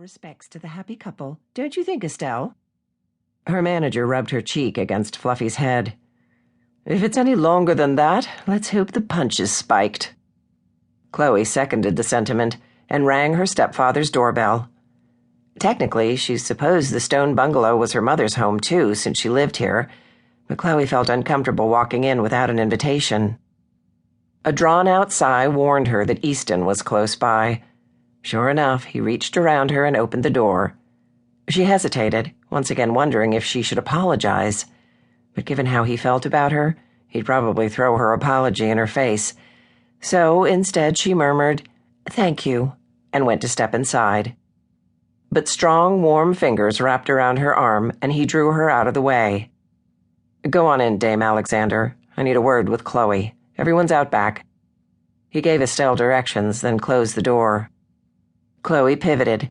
respects to the happy couple, don't you think, Estelle? Her manager rubbed her cheek against Fluffy's head. If it's any longer than that, let's hope the punch is spiked. Chloe seconded the sentiment and rang her stepfather's doorbell. Technically, she supposed the stone bungalow was her mother's home, too, since she lived here, but Chloe felt uncomfortable walking in without an invitation. A drawn-out sigh warned her that Easton was close by. Sure enough, he reached around her and opened the door. She hesitated, once again wondering if she should apologize. But given how he felt about her, he'd probably throw her apology in her face. So instead she murmured, "Thank you," and went to step inside. But strong, warm fingers wrapped around her arm, and he drew her out of the way. "Go on in, Dame Alexander. I need a word with Chloe. Everyone's out back." He gave Estelle directions, then closed the door. Chloe pivoted.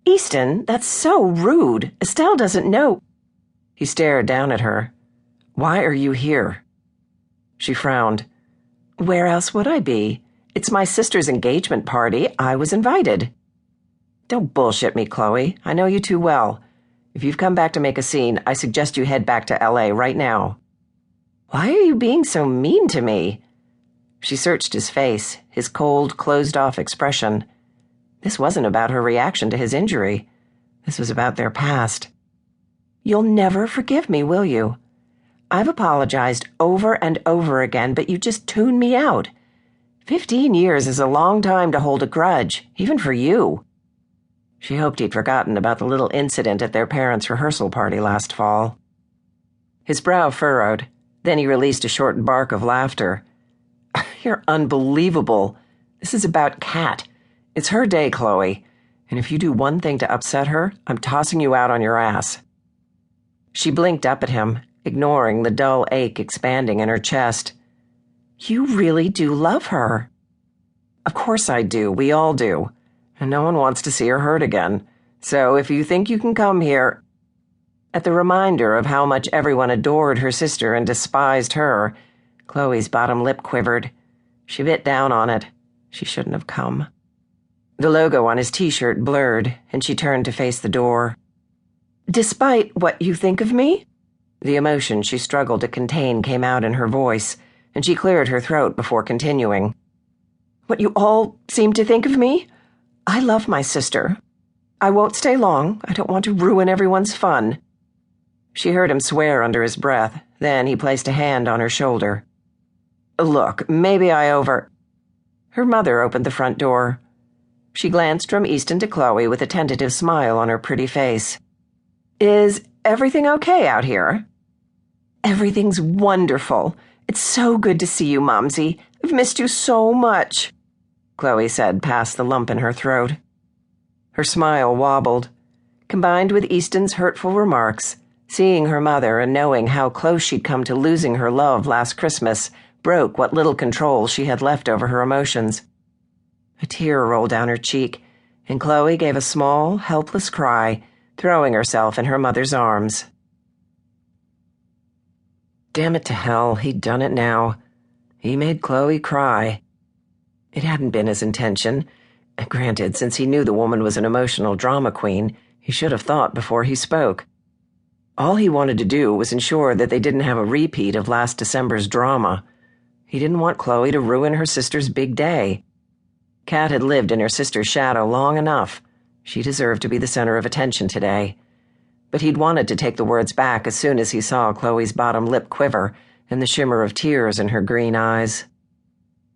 "Easton, that's so rude. Estelle doesn't know." He stared down at her. "Why are you here?" She frowned. "Where else would I be? It's my sister's engagement party. I was invited." "Don't bullshit me, Chloe. I know you too well. If you've come back to make a scene, I suggest you head back to L.A. right now." "Why are you being so mean to me?" She searched his face, his cold, closed-off expression. This wasn't about her reaction to his injury. This was about their past. "You'll never forgive me, will you? I've apologized over and over again, but you just tune me out. 15 years is a long time to hold a grudge, even for you." She hoped he'd forgotten about the little incident at their parents' rehearsal party last fall. His brow furrowed. Then he released a short bark of laughter. "You're unbelievable. This is about Kat. It's her day, Chloe, and if you do one thing to upset her, I'm tossing you out on your ass." She blinked up at him, ignoring the dull ache expanding in her chest. "You really do love her." "Of course I do. We all do. And no one wants to see her hurt again. So if you think you can come here—" At the reminder of how much everyone adored her sister and despised her, Chloe's bottom lip quivered. She bit down on it. She shouldn't have come. The logo on his t-shirt blurred, and she turned to face the door. "Despite what you think of me?" The emotion she struggled to contain came out in her voice, and she cleared her throat before continuing. "What you all seem to think of me? I love my sister. I won't stay long. I don't want to ruin everyone's fun." She heard him swear under his breath, then he placed a hand on her shoulder. "Look, maybe I over—" Her mother opened the front door. She glanced from Easton to Chloe with a tentative smile on her pretty face. "Is everything okay out here?" "Everything's wonderful. It's so good to see you, Momsy. I've missed you so much," Chloe said past the lump in her throat. Her smile wobbled. Combined with Easton's hurtful remarks, seeing her mother and knowing how close she'd come to losing her love last Christmas broke what little control she had left over her emotions. A tear rolled down her cheek, and Chloe gave a small, helpless cry, throwing herself in her mother's arms. Damn it to hell, he'd done it now. He made Chloe cry. It hadn't been his intention. Granted, since he knew the woman was an emotional drama queen, he should have thought before he spoke. All he wanted to do was ensure that they didn't have a repeat of last December's drama. He didn't want Chloe to ruin her sister's big day. Kat had lived in her sister's shadow long enough. She deserved to be the center of attention today. But he'd wanted to take the words back as soon as he saw Chloe's bottom lip quiver and the shimmer of tears in her green eyes.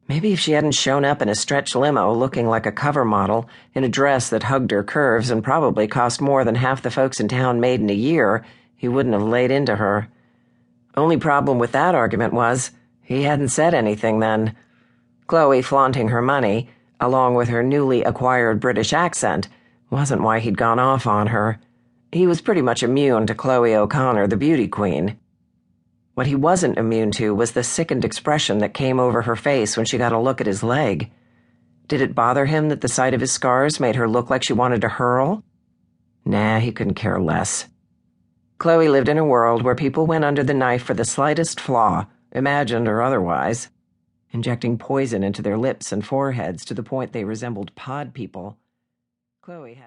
Maybe if she hadn't shown up in a stretch limo looking like a cover model, in a dress that hugged her curves and probably cost more than half the folks in town made in a year, he wouldn't have laid into her. Only problem with that argument was, he hadn't said anything then. Chloe flaunting her money, along with her newly acquired British accent, wasn't why he'd gone off on her. He was pretty much immune to Chloe O'Connor, the beauty queen. What he wasn't immune to was the sickened expression that came over her face when she got a look at his leg. Did it bother him that the sight of his scars made her look like she wanted to hurl? Nah, he couldn't care less. Chloe lived in a world where people went under the knife for the slightest flaw, imagined or otherwise, injecting poison into their lips and foreheads to the point they resembled pod people. Chloe hadn't